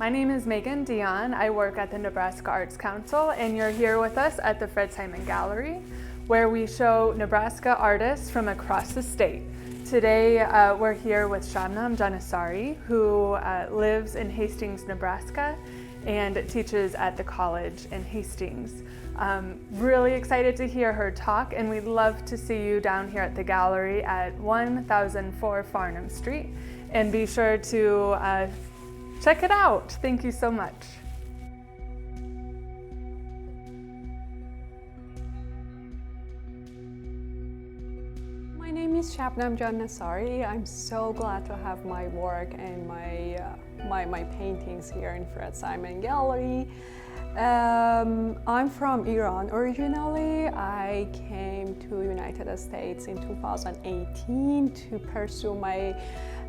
My name is Megan Dion. I work at the Nebraska Arts Council, and you're here with us at the Fred Simon Gallery, where we show Nebraska artists from across the state. Today, we're here with Shabnam Jannesari, who lives in Hastings, Nebraska, and teaches at the college in Hastings. Really excited to hear her talk, and we'd love to see you down here at the gallery at 1004 Farnham Street. And be sure to check it out. Thank you so much. My name is Shabnam Jannesari. I'm so glad to have my work and my paintings here in Fred Simon Gallery. I'm from Iran originally. I came to United States in 2018 to pursue my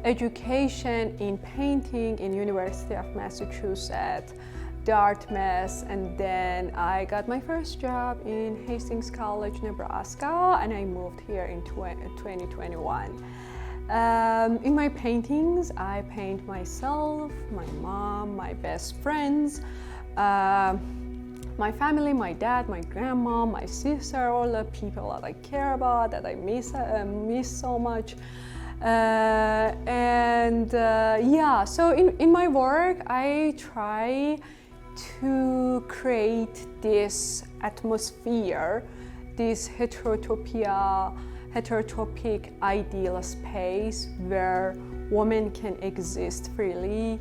education in painting in University of Massachusetts, Dartmouth, and then I got my first job in Hastings College, Nebraska, and I moved here in 2021. In my paintings, I paint myself, my mom, my best friends, my family, my dad, my grandma, my sister, all the people that I care about, that I miss so much. So in my work, I try to create this atmosphere, this heterotropic ideal space where women can exist freely.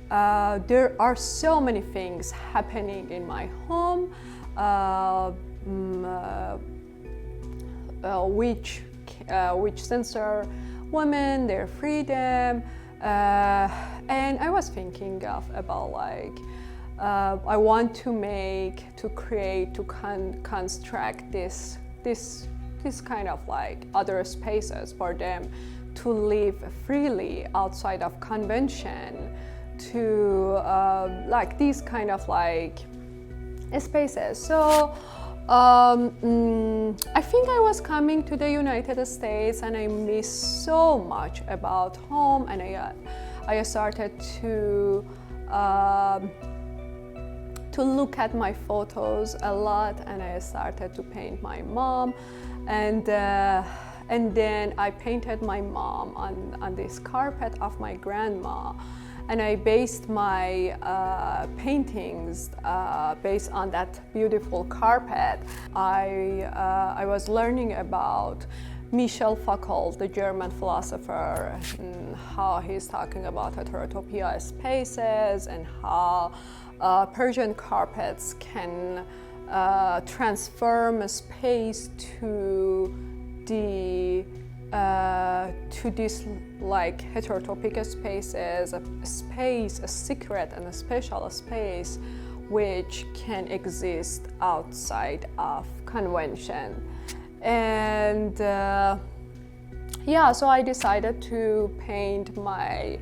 There are so many things happening in my home which censor women, their freedom, and I was thinking about like I want to construct this kind of like other spaces for them to live freely outside of convention, to like these kind of like spaces. So I think I was coming to the United States and I missed so much about home, and I started to look at my photos a lot, and I started to paint my mom, and then I painted my mom on this carpet of my grandma. And I based my paintings based on that beautiful carpet. I was learning about Michel Foucault, the German philosopher, and how he's talking about heterotopia spaces and how Persian carpets can transform a space to this like heterotopic spaces, a secret and a special space which can exist outside of convention. And so I decided to paint my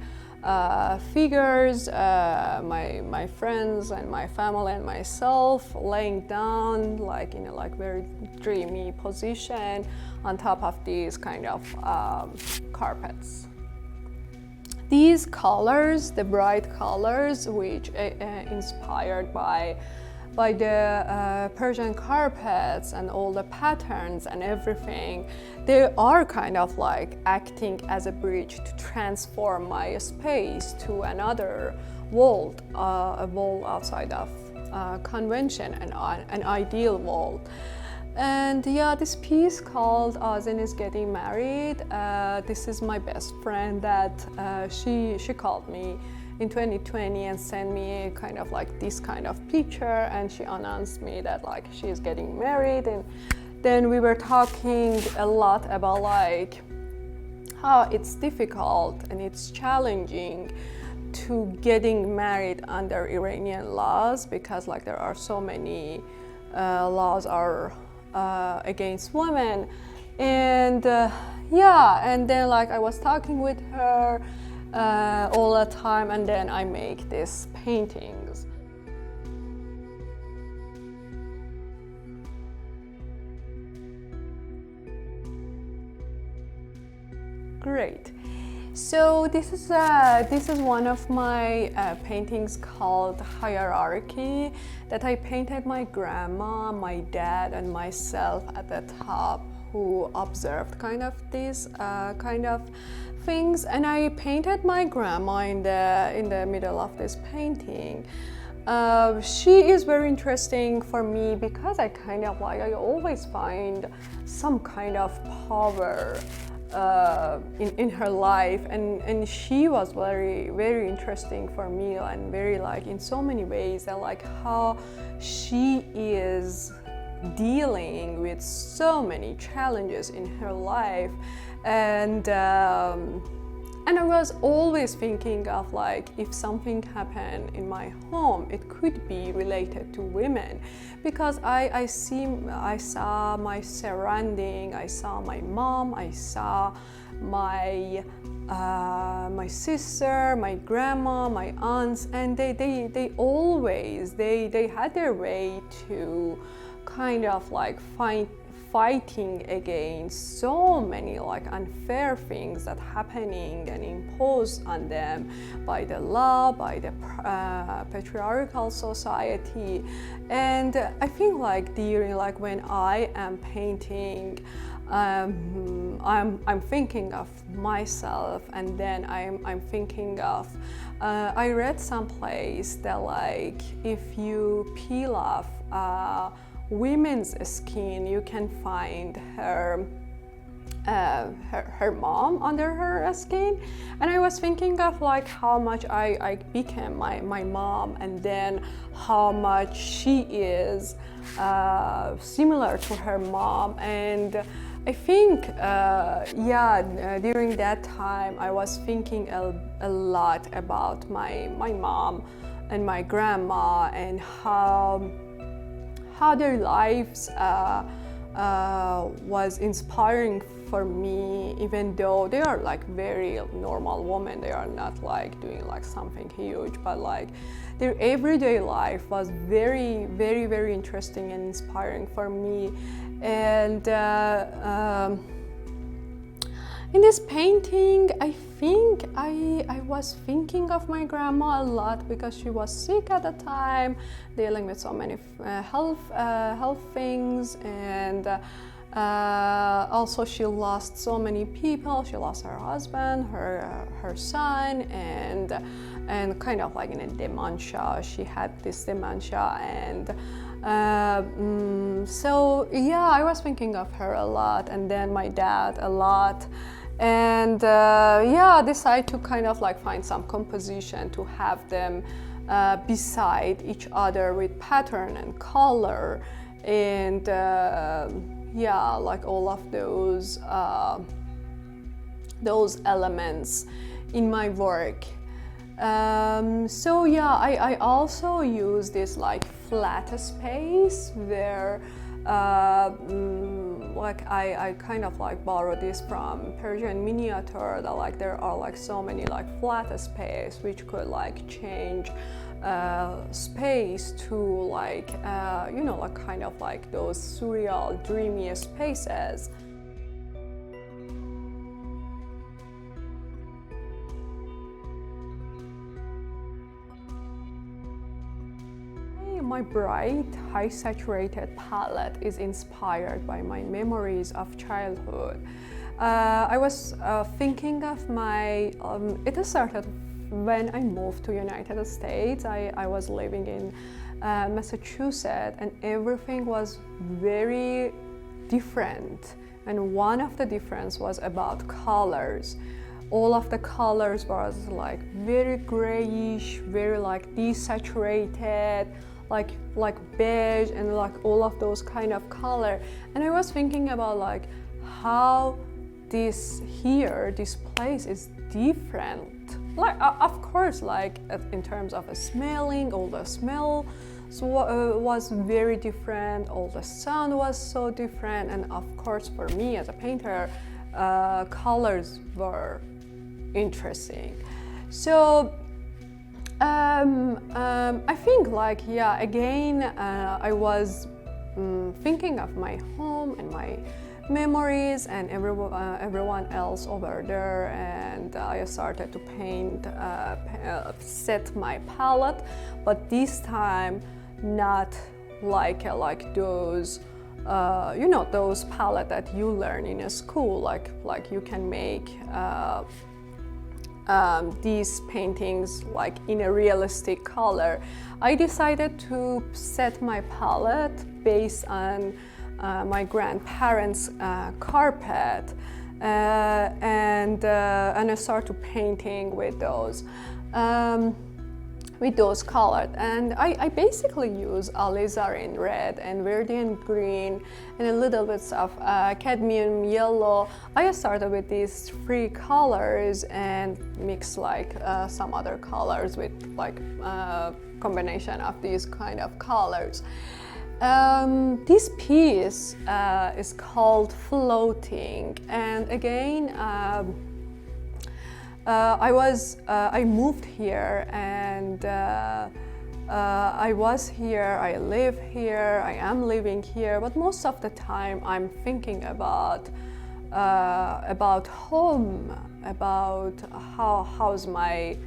figures, my friends and my family and myself laying down like in a like very dreamy position on top of these kind of carpets. These colors, the bright colors, which inspired by the Persian carpets and all the patterns and everything, they are kind of like acting as a bridge to transform my space to another world, a world outside of convention, an ideal world. And this piece called Azin is Getting Married. This is my best friend that she called me in 2020 and sent me kind of like this kind of picture, and she announced me that like she is getting married. And then we were talking a lot about like how it's difficult and it's challenging to getting married under Iranian laws, because like there are so many laws are against women. And and then like I was talking with her all the time, and then I make these paintings. Great. So this is one of my paintings called Hierarchy that I painted my grandma, my dad, and myself at the top, who observed kind of these kind of things, and I painted my grandma in the middle of this painting. She is very interesting for me because I always find some kind of power in her life, and she was very interesting for me, and very like in so many ways. I like how she is dealing with so many challenges in her life, and I was always thinking of like, if something happened in my home, it could be related to women, because I saw my surrounding, I saw my mom, I saw my sister, my grandma, my aunts, and they always had their way to kind of like fighting against so many like unfair things that happening and imposed on them by the law, by the patriarchal society. And I think like during like when I am painting, I'm thinking of myself, and then I'm thinking of I read someplace that like if you peel off women's skin, you can find her mom under her skin, and I was thinking of like how much I became my mom, and then how much she is similar to her mom. And I think during that time I was thinking a lot about my mom and my grandma, and how their lives was inspiring for me, even though they are like very normal women. They are not like doing like something huge, but like their everyday life was very interesting and inspiring for me. And in this painting, I think I was thinking of my grandma a lot, because she was sick at the time, dealing with so many health things, and also she lost so many people. She lost her husband, her son, and kind of like in a dementia. She had this dementia, and so yeah, I was thinking of her a lot, and then my dad a lot. And I decided to kind of like find some composition to have them beside each other with pattern and color, and like all of those elements in my work. I also use this like flat space where I kind of like borrow this from Persian miniature, that like there are like so many like flat space which could like change space to like like kind of like those surreal, dreamy spaces. My bright, high-saturated palette is inspired by my memories of childhood. I was thinking of my, it started when I moved to United States. I was living in Massachusetts, and everything was very different. And one of the difference was about colors. All of the colors was like very grayish, very like desaturated, like beige, and like all of those kind of color. And I was thinking about like how this place is different. Like of course, like in terms of smelling, all the smell was very different, all the sound was so different, and of course for me as a painter, colors were interesting. So I think like again I was thinking of my home and memories and everyone else over there, and I started to paint, set my palette, but this time not like those those palette that you learn in a school, like you can make these paintings like in a realistic color. I decided to set my palette based on my grandparents' carpet, and I started painting with those colors. And I basically use alizarin red and vermilion green and a little bit of cadmium yellow. I started with these three colors and mix like some other colors with like combination of these kind of colors. This piece is called Floating, and again I moved here, and I was here, I live here, I am living here, but most of the time I'm thinking about home, about how's my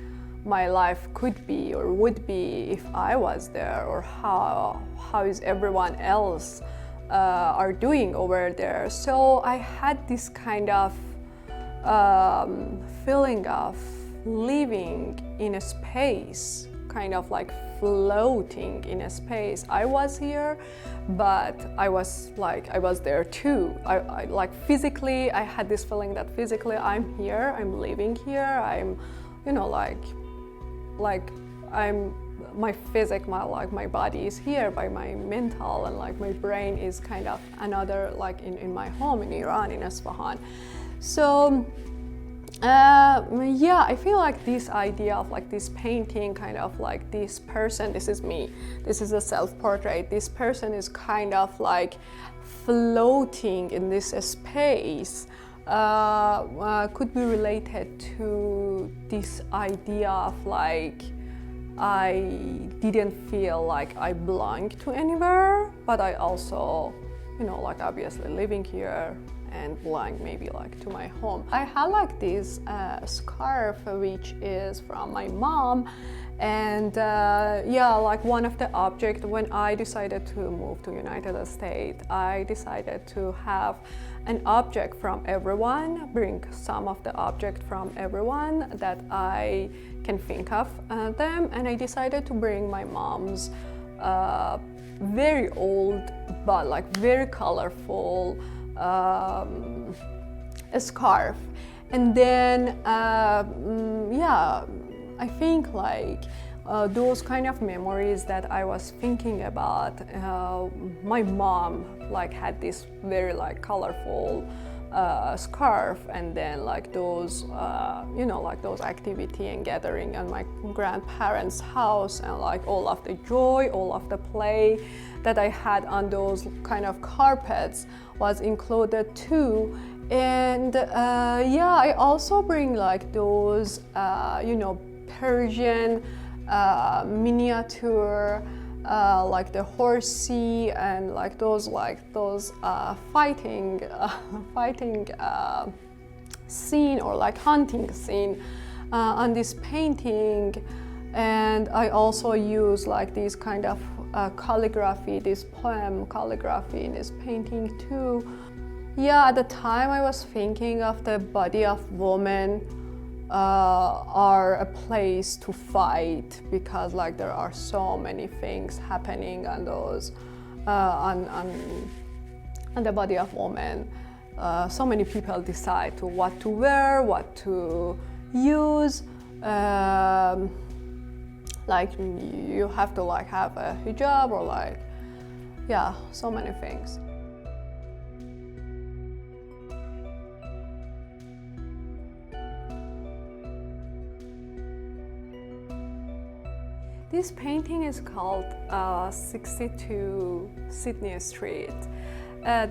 life could be or would be if I was there, or how is everyone else are doing over there. So I had this kind of feeling of living in a space, kind of like floating in a space. I was here, but I was there too. I like physically, I had this feeling that physically I'm here, I'm living here, I'm, I'm my physic, my body is here, by my mental, and like my brain is kind of another, like in my home in Iran, in Isfahan. So I feel like this idea of like this painting, kind of like this person, this is me, this is a self-portrait, this person is kind of like floating in this space, could be related to this idea of like I didn't feel like I belonged to anywhere, but I also, like obviously living here and belong maybe like to my home. I had like this scarf which is from my mom, and like one of the objects when I decided to move to United States, I decided to have an object from everyone, bring some of the object from everyone that I can think of them, and I decided to bring my mom's very old but like very colorful a scarf. And then I think like those kind of memories that I was thinking about, my mom like had this very like colorful scarf, and then like those like those activity and gathering at my grandparents' house, and like all of the joy, all of the play that I had on those kind of carpets was included too. And I also bring like those Persian miniature, like the horsey, and like those fighting scene, or like hunting scene on this painting. And I also use like these kind of calligraphy, this poem calligraphy in this painting too. Yeah, at the time I was thinking of the body of women are a place to fight, because like there are so many things happening on those on the body of women. So many people decide to what to wear, what to use. Like you have to like have a hijab, or like so many things. This painting is called 62 Sydney Street.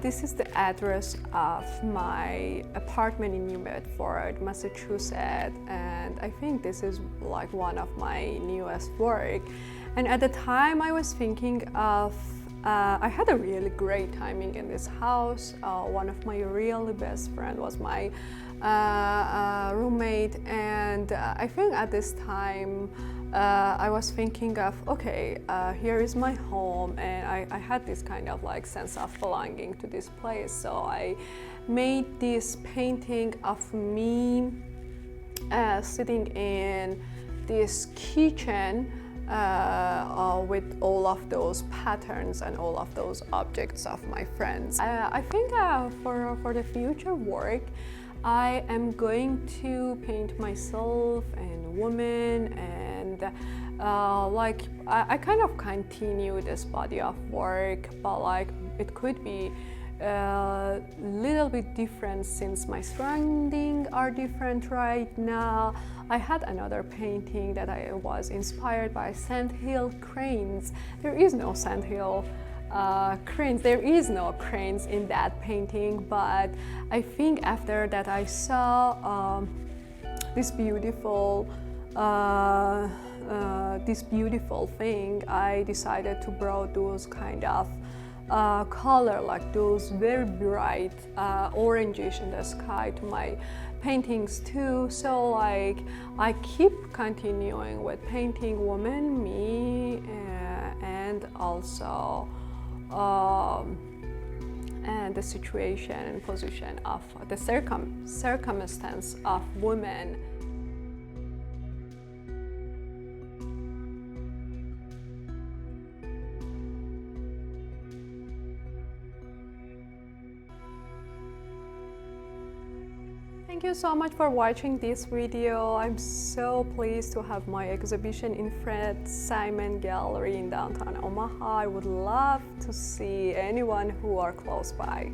This is the address of my apartment in New Bedford, Massachusetts, and I think this is like one of my newest work. And at the time I was thinking of I had a really great timing in this house. One of my really best friend was my roommate, and I think at this time I was thinking of, okay, here is my home, and I had this kind of like sense of belonging to this place. So I made this painting of me sitting in this kitchen with all of those patterns and all of those objects of my friends. I think for the future work, I am going to paint myself and women, and like I kind of continue this body of work, but like it could be a little bit different since my surroundings are different right now. I had another painting that I was inspired by sandhill cranes. There is no sandhill cranes, there is no cranes in that painting, but I think after that I saw this beautiful thing, I decided to draw those kind of color, like those very bright oranges in the sky to my paintings too. So like I keep continuing with painting women, me, and also and the situation and position of the circumstance of women. Thank you so much for watching this video. I'm so pleased to have my exhibition in Fred Simon Gallery in downtown Omaha. I would love to see anyone who are close by.